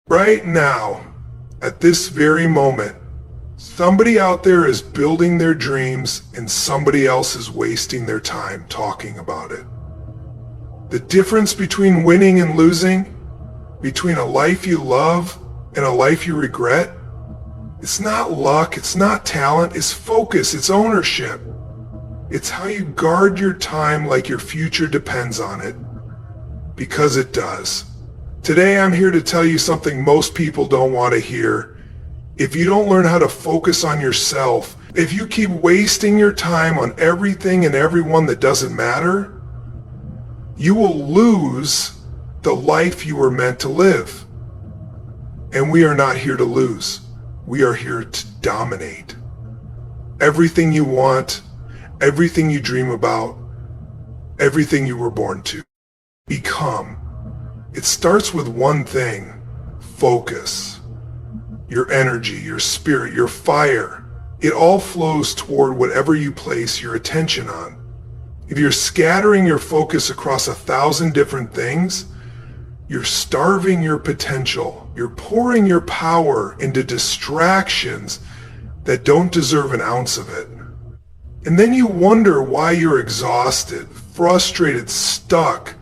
Right now, at this very moment, somebody out there is building their dreams and somebody else is wasting their time talking about it. The difference between winning and losing, between a life you love and a life you regret, it's not luck, it's not talent, it's focus, it's ownership. It's how you guard your time like your future depends on it, because it does. Today I'm here to tell you something most people don't want to hear. If you don't learn how to focus on yourself, if you keep wasting your time on everything and everyone that doesn't matter, you will lose the life you were meant to live. And we are not here to lose. We are here to dominate. Everything you want, everything you dream about, everything you were born to become. It starts with one thing: focus. Your energy, your spirit, your fire. It all flows toward whatever you place your attention on. If you're scattering your focus across 1,000 different things, you're starving your potential. You're pouring your power into distractions that don't deserve an ounce of it. And then you wonder why you're exhausted, frustrated, stuck.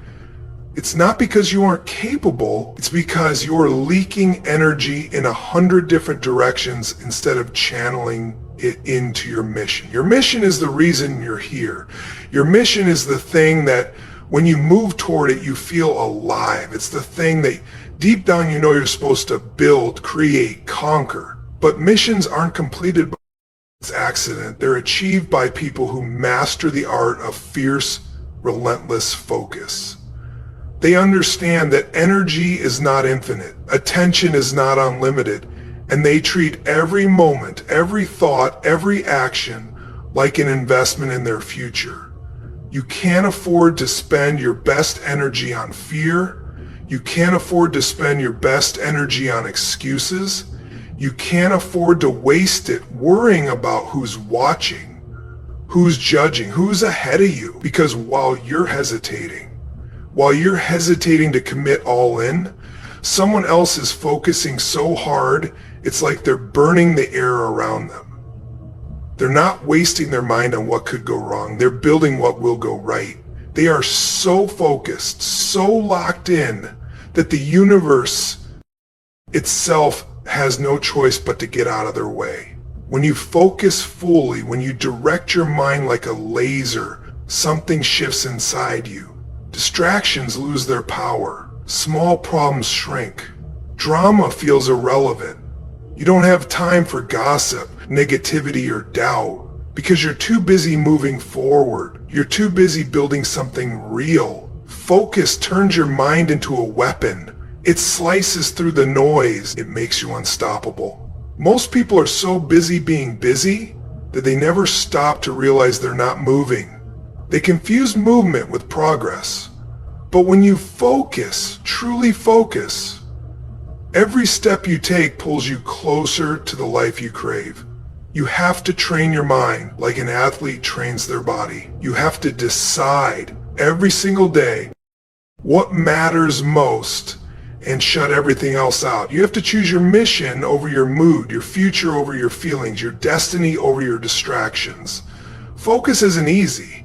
It's not because you aren't capable, it's because you're leaking energy in 100 different directions instead of channeling it into your mission. Your mission is the reason you're here. Your mission is the thing that when you move toward it, you feel alive. It's the thing that deep down you know you're supposed to build, create, conquer. But missions aren't completed by accident. They're achieved by people who master the art of fierce, relentless focus. They understand that energy is not infinite, attention is not unlimited, and they treat every moment, every thought, every action like an investment in their future. You can't afford to spend your best energy on fear. You can't afford to spend your best energy on excuses. You can't afford to waste it worrying about who's watching, who's judging, who's ahead of you. Because while you're hesitating to commit all in, someone else is focusing so hard, it's like they're burning the air around them. They're not wasting their mind on what could go wrong. They're building what will go right. They are so focused, so locked in, that the universe itself has no choice but to get out of their way. When you focus fully, when you direct your mind like a laser, something shifts inside you. Distractions lose their power. Small problems shrink. Drama feels irrelevant. You don't have time for gossip, negativity, or doubt because you're too busy moving forward. You're too busy building something real. Focus turns your mind into a weapon. It slices through the noise. It makes you unstoppable. Most people are so busy being busy that they never stop to realize they're not moving. They confuse movement with progress. But when you focus, truly focus, every step you take pulls you closer to the life you crave. You have to train your mind like an athlete trains their body. You have to decide every single day what matters most and shut everything else out. You have to choose your mission over your mood, your future over your feelings, your destiny over your distractions. Focus isn't easy.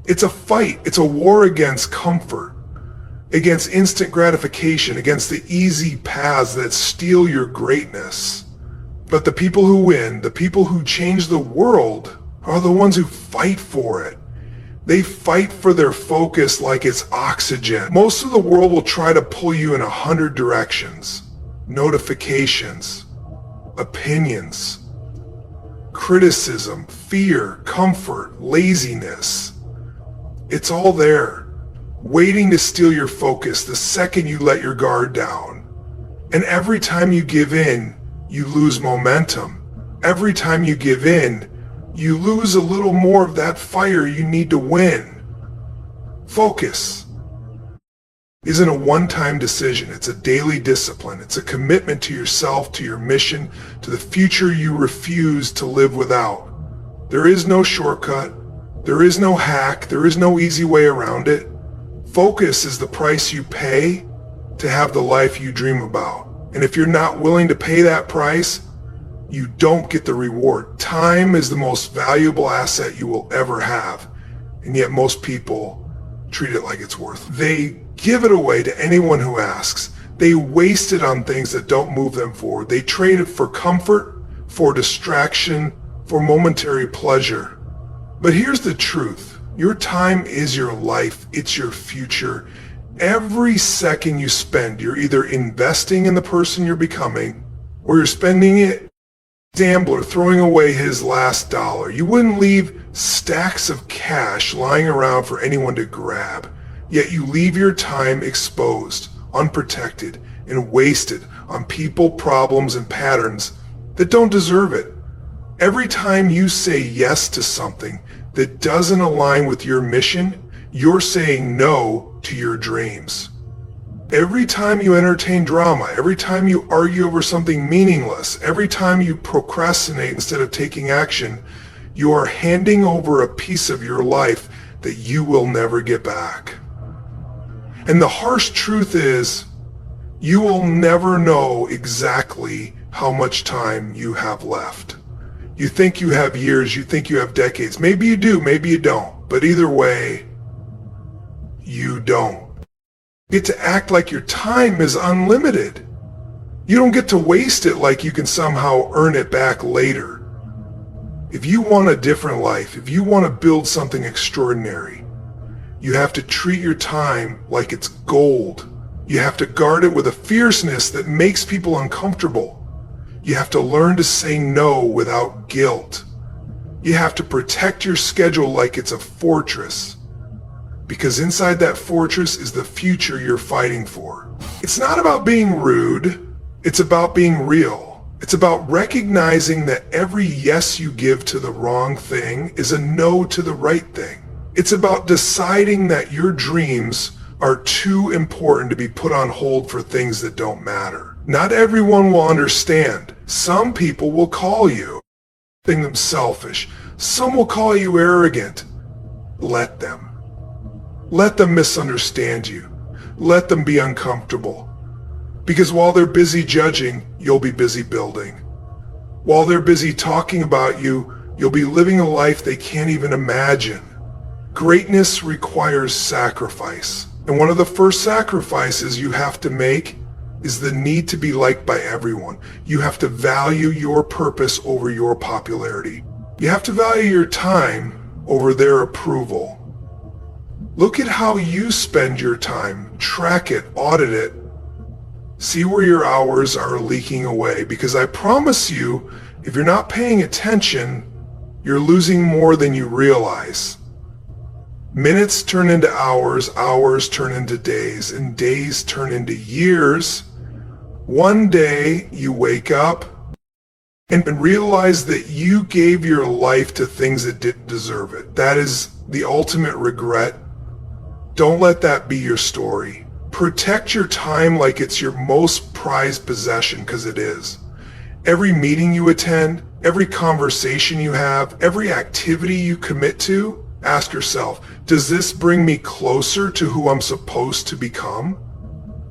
It's a fight. It's a war against comfort, against instant gratification, against the easy paths that steal your greatness. But the people who win, the people who change the world, are the ones who fight for it. They fight for their focus like it's oxygen. Most of the world will try to pull you in 100 directions. Notifications, opinions, criticism, fear, comfort, laziness. It's all there, waiting to steal your focus the second you let your guard down. And every time you give in, you lose momentum. Every time you give in, you lose a little more of that fire you need to win. Focus isn't a one-time decision. It's a daily discipline. It's a commitment to yourself, to your mission, to the future you refuse to live without. There is no shortcut. There is no hack. There is no easy way around it. Focus is the price you pay to have the life you dream about. And if you're not willing to pay that price, you don't get the reward. Time is the most valuable asset you will ever have, and yet most people treat it like it's worth. They give it away to anyone who asks. They waste it on things that don't move them forward. They trade it for comfort, for distraction, for momentary pleasure. But here's the truth. Your time is your life. It's your future. Every second you spend, you're either investing in the person you're becoming, or you're spending it gambler throwing away his last dollar. You wouldn't leave stacks of cash lying around for anyone to grab, yet you leave your time exposed, unprotected, and wasted on people, problems, and patterns that don't deserve it. Every time you say yes to something that doesn't align with your mission, you're saying no to your dreams. Every time you entertain drama, every time you argue over something meaningless, every time you procrastinate instead of taking action, you are handing over a piece of your life that you will never get back. And the harsh truth is, you will never know exactly how much time you have left. You think you have years, you think you have decades. Maybe you do, maybe you don't. But either way, you don't. You get to act like your time is unlimited. You don't get to waste it like you can somehow earn it back later. If you want a different life, if you want to build something extraordinary, you have to treat your time like it's gold. You have to guard it with a fierceness that makes people uncomfortable. You have to learn to say no without guilt. You have to protect your schedule like it's a fortress, because inside that fortress is the future you're fighting for. It's not about being rude, it's about being real. It's about recognizing that every yes you give to the wrong thing is a no to the right thing. It's about deciding that your dreams are too important to be put on hold for things that don't matter. Not everyone will understand. Some people will call you, think them selfish. Some will call you arrogant. Let them. Let them misunderstand you. Let them be uncomfortable. Because while they're busy judging, you'll be busy building. While they're busy talking about you, you'll be living a life they can't even imagine. Greatness requires sacrifice. And one of the first sacrifices you have to make is the need to be liked by everyone. You have to value your purpose over your popularity. You have to value your time over their approval. Look at how you spend your time. Track it, audit it. See where your hours are leaking away, because I promise you, if you're not paying attention, you're losing more than you realize. Minutes turn into hours, hours turn into days, and days turn into years. One day you wake up and realize that you gave your life to things that didn't deserve it. That is the ultimate regret. Don't let that be your story. Protect your time like it's your most prized possession, because it is. Every meeting you attend, every conversation you have, every activity you commit to, ask yourself, does this bring me closer to who I'm supposed to become?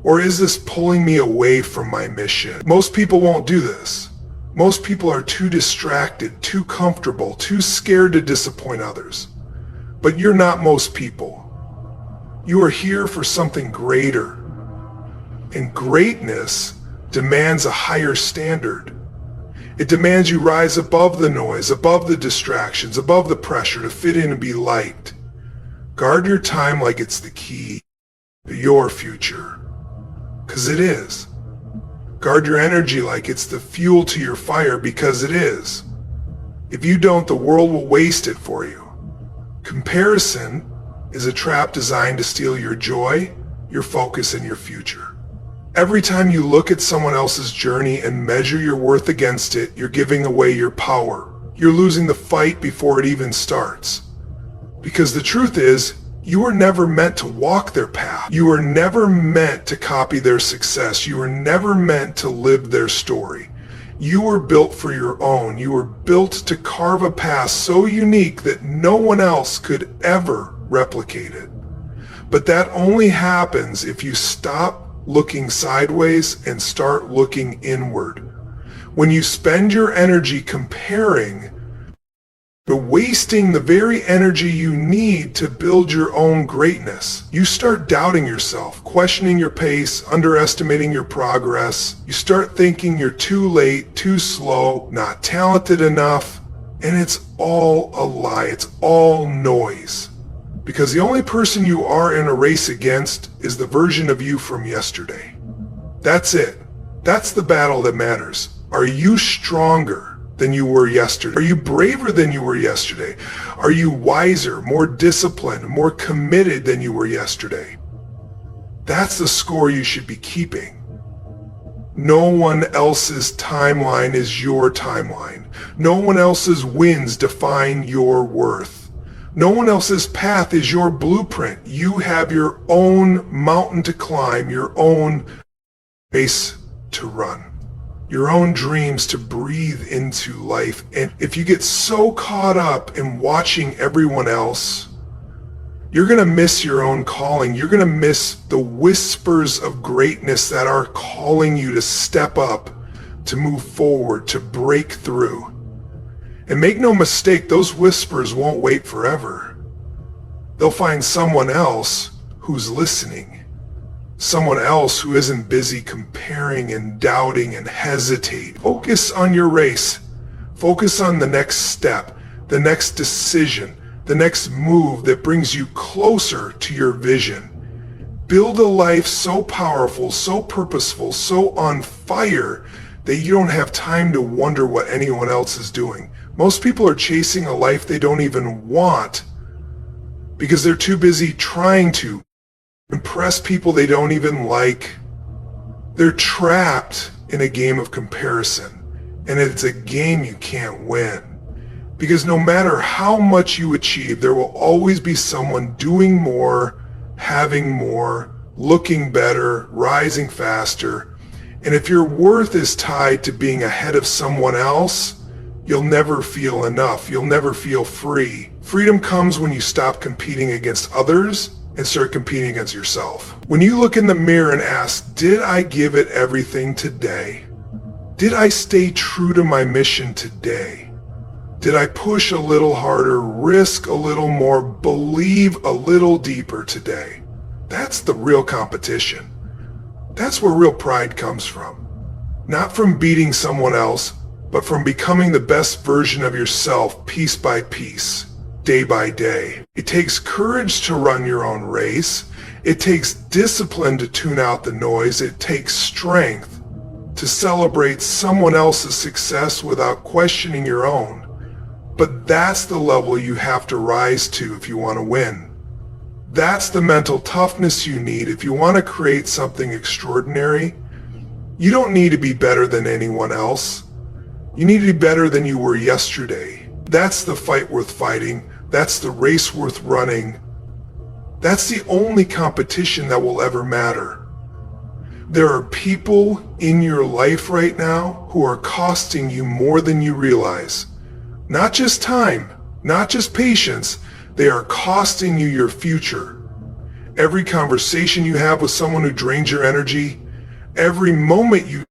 Or is this pulling me away from my mission? Most people won't do this. Most people are too distracted, too comfortable, too scared to disappoint others. But you're not most people. You are here for something greater. And greatness demands a higher standard. It demands you rise above the noise, above the distractions, above the pressure to fit in and be liked. Guard your time like it's the key to your future, because it is. Guard your energy like it's the fuel to your fire, because it is. If you don't, the world will waste it for you. Comparison is a trap designed to steal your joy, your focus, and your future. Every time you look at someone else's journey and measure your worth against it, you're giving away your power. You're losing the fight before it even starts. Because the truth is, you were never meant to walk their path. You were never meant to copy their success. You were never meant to live their story. You were built for your own. You were built to carve a path so unique that no one else could ever replicate it. But that only happens if you stop looking sideways and start looking inward. When you spend your energy comparing, you're wasting the very energy you need to build your own greatness. You start doubting yourself, questioning your pace, underestimating your progress. You start thinking you're too late, too slow, not talented enough, and it's all a lie. It's all noise. Because the only person you are in a race against is the version of you from yesterday. That's it. That's the battle that matters. Are you stronger than you were yesterday? Are you braver than you were yesterday? Are you wiser, more disciplined, more committed than you were yesterday? That's the score you should be keeping. No one else's timeline is your timeline. No one else's wins define your worth. No one else's path is your blueprint. You have your own mountain to climb, your own race to run, your own dreams to breathe into life. And if you get so caught up in watching everyone else, you're going to miss your own calling. You're going to miss the whispers of greatness that are calling you to step up, to move forward, to break through. And make no mistake, those whispers won't wait forever. They'll find someone else who's listening. Someone else who isn't busy comparing and doubting and hesitating. Focus on your race. Focus on the next step, the next decision, the next move that brings you closer to your vision. Build a life so powerful, so purposeful, so on fire that you don't have time to wonder what anyone else is doing. Most people are chasing a life they don't even want because they're too busy trying to impress people they don't even like. They're trapped in a game of comparison, and it's a game you can't win. Because no matter how much you achieve, there will always be someone doing more, having more, looking better, rising faster. And if your worth is tied to being ahead of someone else, you'll never feel enough. You'll never feel free. Freedom comes when you stop competing against others and start competing against yourself. When you look in the mirror and ask, did I give it everything today? Did I stay true to my mission today? Did I push a little harder, risk a little more, believe a little deeper today? That's the real competition. That's where real pride comes from. Not from beating someone else, but from becoming the best version of yourself piece by piece, day by day. It takes courage to run your own race. It takes discipline to tune out the noise. It takes strength to celebrate someone else's success without questioning your own. But that's the level you have to rise to if you want to win. That's the mental toughness you need if you want to create something extraordinary. You don't need to be better than anyone else. You need to be better than you were yesterday. That's the fight worth fighting. That's the race worth running. That's the only competition that will ever matter. There are people in your life right now who are costing you more than you realize. Not just time, not just patience, they are costing you your future. Every conversation you have with someone who drains your energy, every moment you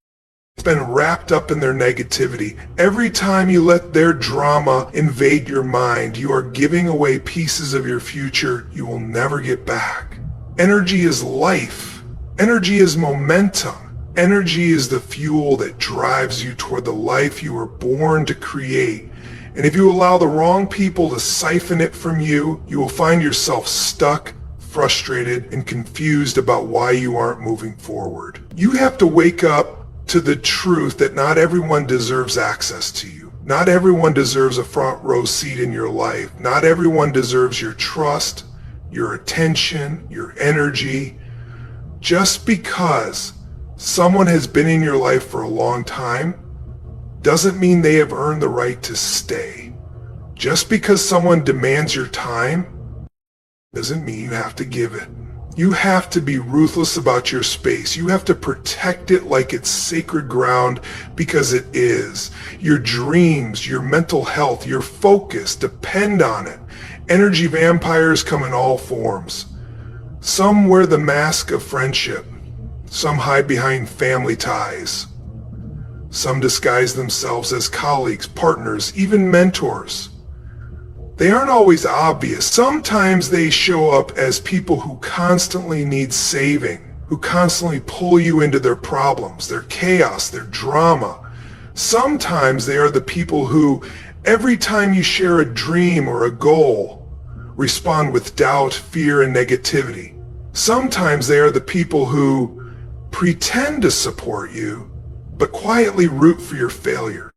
spend wrapped up in their negativity, every time you let their drama invade your mind, you are giving away pieces of your future you will never get back. Energy is life. Energy is momentum. Energy is the fuel that drives you toward the life you were born to create. And if you allow the wrong people to siphon it from you, you will find yourself stuck, frustrated, and confused about why you aren't moving forward. You have to wake up to the truth that not everyone deserves access to you. Not everyone deserves a front row seat in your life. Not everyone deserves your trust, your attention, your energy. Just because someone has been in your life for a long time doesn't mean they have earned the right to stay. Just because someone demands your time doesn't mean you have to give it. You have to be ruthless about your space. You have to protect it like it's sacred ground, because it is. Your dreams, your mental health, your focus depend on it. Energy vampires come in all forms. Some wear the mask of friendship. Some hide behind family ties. Some disguise themselves as colleagues, partners, even mentors. They aren't always obvious. Sometimes they show up as people who constantly need saving, who constantly pull you into their problems, their chaos, their drama. Sometimes they are the people who, every time you share a dream or a goal, respond with doubt, fear, and negativity. Sometimes they are the people who pretend to support you, but quietly root for your failure,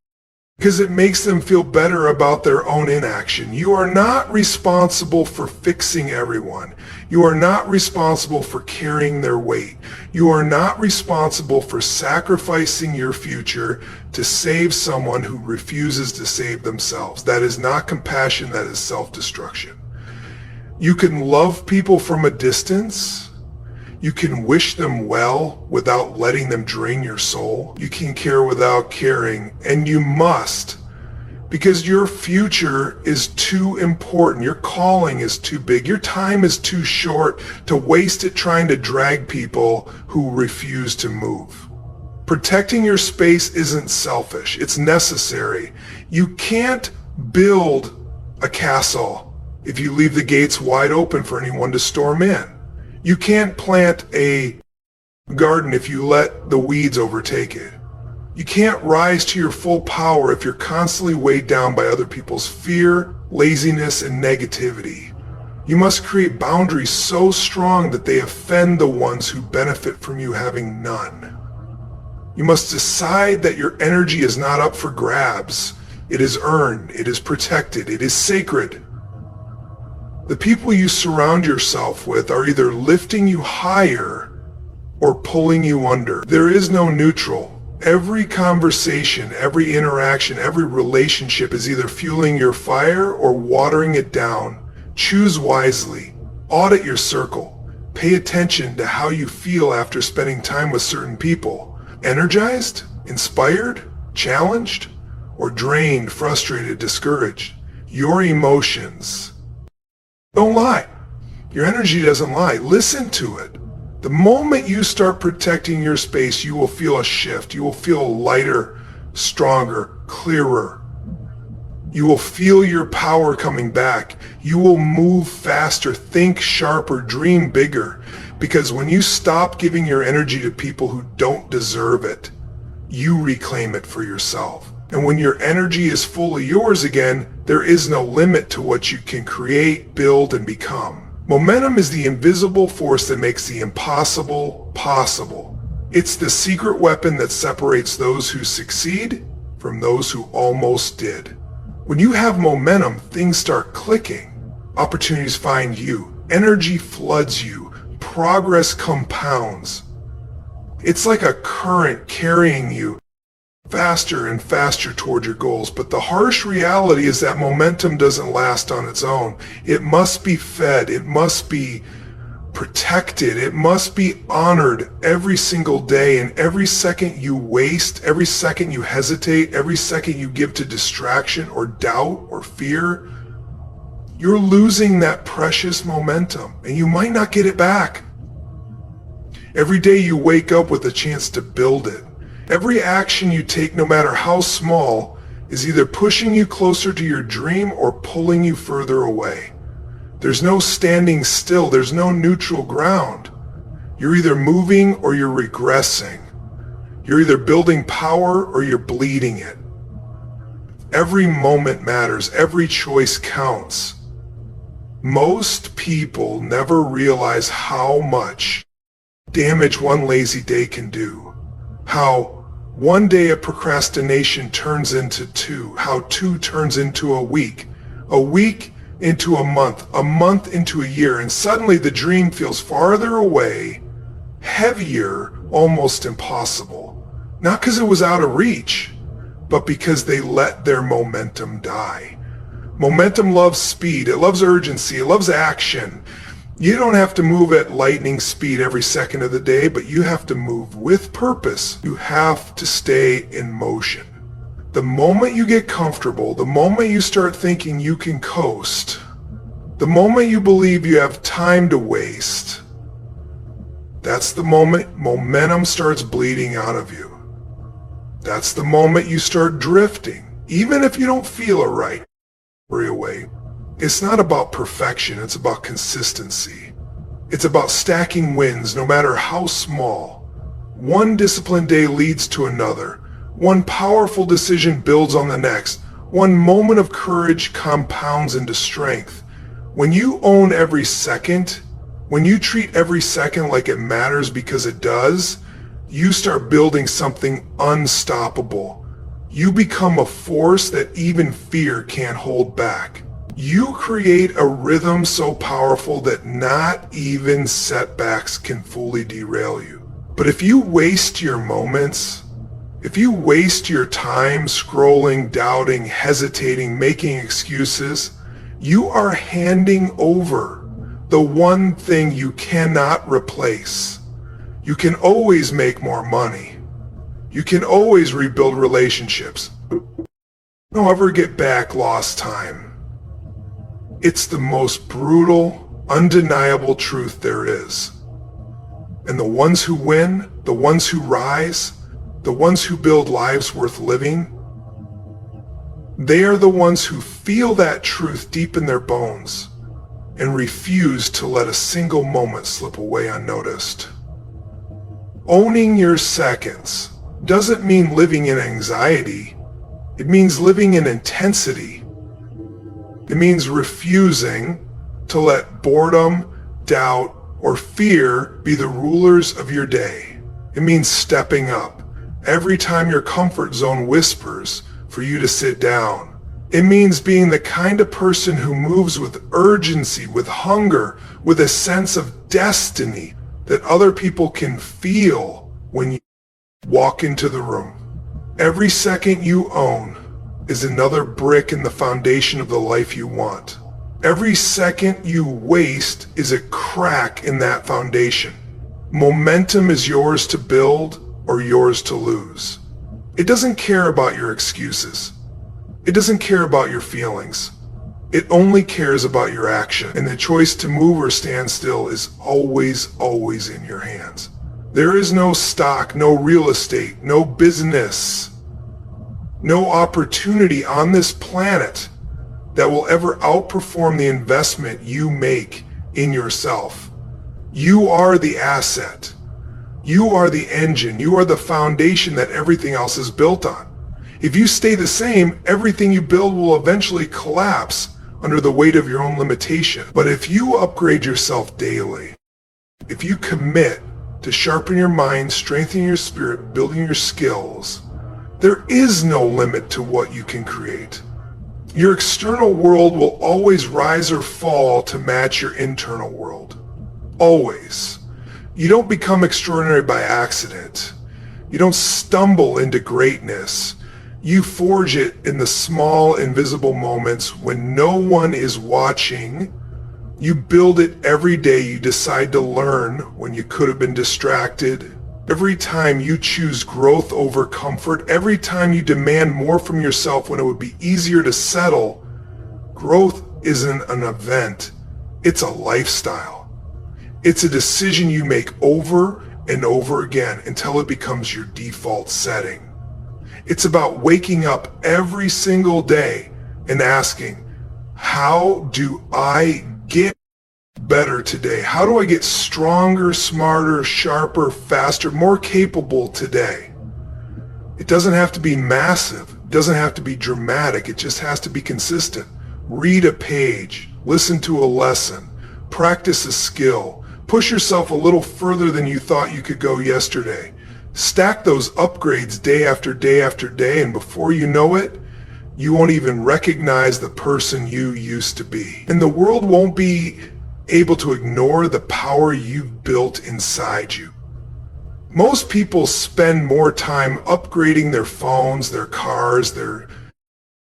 because it makes them feel better about their own inaction. You are not responsible for fixing everyone. You are not responsible for carrying their weight. You are not responsible for sacrificing your future to save someone who refuses to save themselves. That is not compassion, that is self-destruction. You can love people from a distance. You can wish them well without letting them drain your soul. You can care without caring, and you must, because your future is too important. Your calling is too big. Your time is too short to waste it trying to drag people who refuse to move. Protecting your space isn't selfish. It's necessary. You can't build a castle if you leave the gates wide open for anyone to storm in. You can't plant a garden if you let the weeds overtake it. You can't rise to your full power if you're constantly weighed down by other people's fear, laziness, and negativity. You must create boundaries so strong that they offend the ones who benefit from you having none. You must decide that your energy is not up for grabs. It is earned, it is protected, it is sacred. The people you surround yourself with are either lifting you higher or pulling you under. There is no neutral. Every conversation, every interaction, every relationship is either fueling your fire or watering it down. Choose wisely. Audit your circle. Pay attention to how you feel after spending time with certain people. Energized? Inspired? Challenged? Or drained, frustrated, discouraged? Your emotions don't lie. Your energy doesn't lie. Listen to it. The moment you start protecting your space, you will feel a shift. You will feel lighter, stronger, clearer. You will feel your power coming back. You will move faster, think sharper, dream bigger. Because when you stop giving your energy to people who don't deserve it, you reclaim it for yourself. And when your energy is fully yours again, there is no limit to what you can create, build, and become. Momentum is the invisible force that makes the impossible possible. It's the secret weapon that separates those who succeed from those who almost did. When you have momentum, things start clicking. Opportunities find you. Energy floods you. Progress compounds. It's like a current carrying you faster and faster toward your goals. But the harsh reality is that momentum doesn't last on its own. It must be fed. It must be protected. It must be honored every single day. And every second you waste, every second you hesitate, every second you give to distraction or doubt or fear, you're losing that precious momentum, and you might not get it back. Every day you wake up with a chance to build it. Every action you take, no matter how small, is either pushing you closer to your dream or pulling you further away. There's no standing still. There's no neutral ground. You're either moving or you're regressing. You're either building power or you're bleeding it. Every moment matters. Every choice counts. Most people never realize how much damage one lazy day can do. How one day of procrastination turns into two. How two turns into a week into a month into a year, and suddenly the dream feels farther away, heavier, almost impossible. Not because it was out of reach, but because they let their momentum die. Momentum loves speed, it loves urgency, it loves action. You don't have to move at lightning speed every second of the day, but you have to move with purpose. You have to stay in motion. The moment you get comfortable, the moment you start thinking you can coast, the moment you believe you have time to waste, That's the moment momentum starts bleeding out of you. That's the moment you start drifting, even if you don't feel it right. Hurry away. It's not about perfection, it's about consistency. It's about stacking wins, no matter how small. One disciplined day leads to another. One powerful decision builds on the next. One moment of courage compounds into strength. When you own every second, when you treat every second like it matters because it does, you start building something unstoppable. You become a force that even fear can't hold back. You create a rhythm so powerful that not even setbacks can fully derail you. But if you waste your moments, if you waste your time scrolling, doubting, hesitating, making excuses, you are handing over the one thing you cannot replace. You can always make more money. You can always rebuild relationships. Don't ever get back lost time. It's the most brutal, undeniable truth there is. And the ones who win, the ones who rise, the ones who build lives worth living, they are the ones who feel that truth deep in their bones and refuse to let a single moment slip away unnoticed. Owning your seconds doesn't mean living in anxiety. It means living in intensity. It means refusing to let boredom, doubt, or fear be the rulers of your day. It means stepping up every time your comfort zone whispers for you to sit down. It means being the kind of person who moves with urgency, with hunger, with a sense of destiny that other people can feel when you walk into the room. Every second you own is another brick in the foundation of the life you want. Every second you waste is a crack in that foundation. Momentum is yours to build or yours to lose. It doesn't care about your excuses. It doesn't care about your feelings. It only cares about your action, and the choice to move or stand still is always, always in your hands. There is no stock, no real estate, no business, no opportunity on this planet that will ever outperform the investment you make in yourself. You are the asset. You are the engine. You are the foundation that everything else is built on. If you stay the same, everything you build will eventually collapse under the weight of your own limitation. But if you upgrade yourself daily, if you commit to sharpen your mind, strengthen your spirit, building your skills, there is no limit to what you can create. Your external world will always rise or fall to match your internal world. Always. You don't become extraordinary by accident. You don't stumble into greatness. You forge it in the small, invisible moments when no one is watching. You build it every day you decide to learn when you could have been distracted. Every time you choose growth over comfort, every time you demand more from yourself when it would be easier to settle. Growth isn't an event, it's a lifestyle. It's a decision you make over and over again until it becomes your default setting. It's about waking up every single day and asking, how do I get better today? How do I get stronger, smarter, sharper, faster, more capable today? It doesn't have to be massive. It doesn't have to be dramatic. It just has to be consistent. Read a page, listen to a lesson, practice a skill, push yourself a little further than you thought you could go yesterday. Stack those upgrades day after day after day, and before you know it, you won't even recognize the person you used to be. And the world won't be able to ignore the power you've built inside you. Most people spend more time upgrading their phones, their cars, their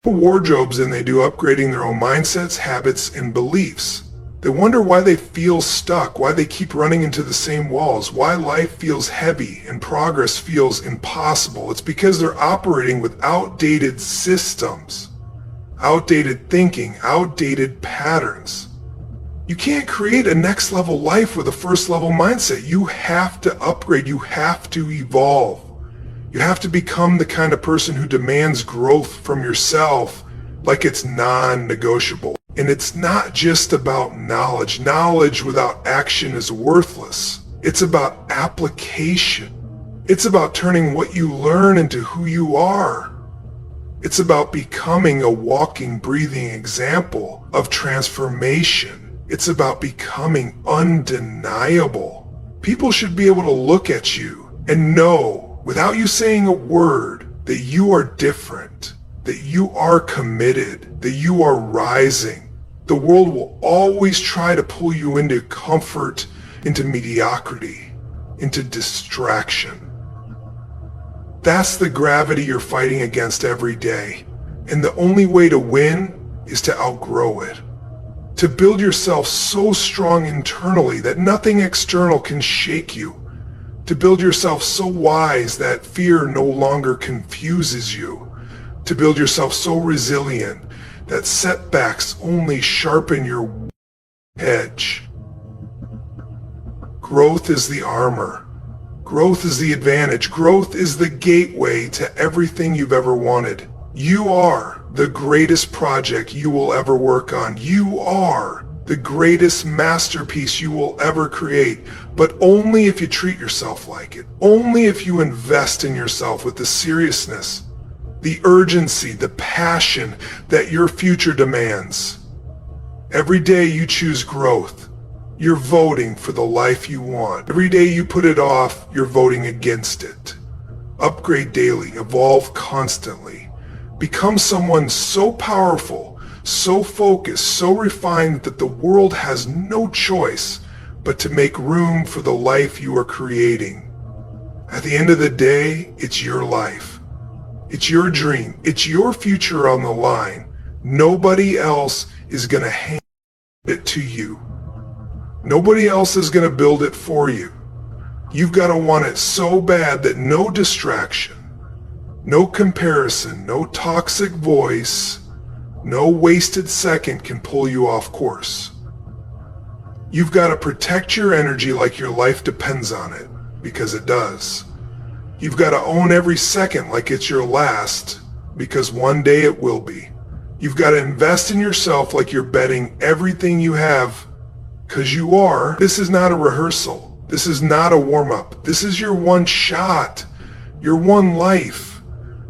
wardrobes than they do upgrading their own mindsets, habits, and beliefs. They wonder why they feel stuck, why they keep running into the same walls, why life feels heavy and progress feels impossible. It's because they're operating with outdated systems, outdated thinking, outdated patterns. You can't create a next level life with a first level mindset. You have to upgrade. You have to evolve. You have to become the kind of person who demands growth from yourself like it's non-negotiable. And it's not just about knowledge. Knowledge without action is worthless. It's about application. It's about turning what you learn into who you are. It's about becoming a walking, breathing example of transformation. It's about becoming undeniable. People should be able to look at you and know, without you saying a word, that you are different, that you are committed, that you are rising. The world will always try to pull you into comfort, into mediocrity, into distraction. That's the gravity you're fighting against every day. And the only way to win is to outgrow it. To build yourself so strong internally that nothing external can shake you. To build yourself so wise that fear no longer confuses you. To build yourself so resilient that setbacks only sharpen your edge. Growth is the armor. Growth is the advantage. Growth is the gateway to everything you've ever wanted. You are the greatest project you will ever work on. You are the greatest masterpiece you will ever create, but only if you treat yourself like it. Only if you invest in yourself with the seriousness, the urgency, the passion that your future demands. Every day you choose growth, you're voting for the life you want. Every day you put it off, you're voting against it. Upgrade daily, evolve constantly. Become someone so powerful, so focused, so refined that the world has no choice but to make room for the life you are creating. At the end of the day, it's your life. It's your dream. It's your future on the line. Nobody else is going to hand it to you. Nobody else is going to build it for you. You've got to want it so bad that no distraction, no comparison, no toxic voice, no wasted second can pull you off course. You've got to protect your energy like your life depends on it, because it does. You've got to own every second like it's your last, because one day it will be. You've got to invest in yourself like you're betting everything you have, because you are. This is not a rehearsal. This is not a warm-up. This is your one shot, your one life,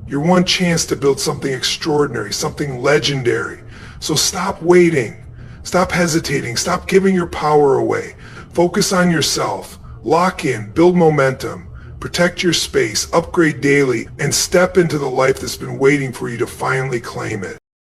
your one chance to build something extraordinary, something legendary. So stop waiting. Stop hesitating. Stop giving your power away. Focus on yourself. Lock in. Build momentum. Protect your space, upgrade daily, and step into the life that's been waiting for you to finally claim it.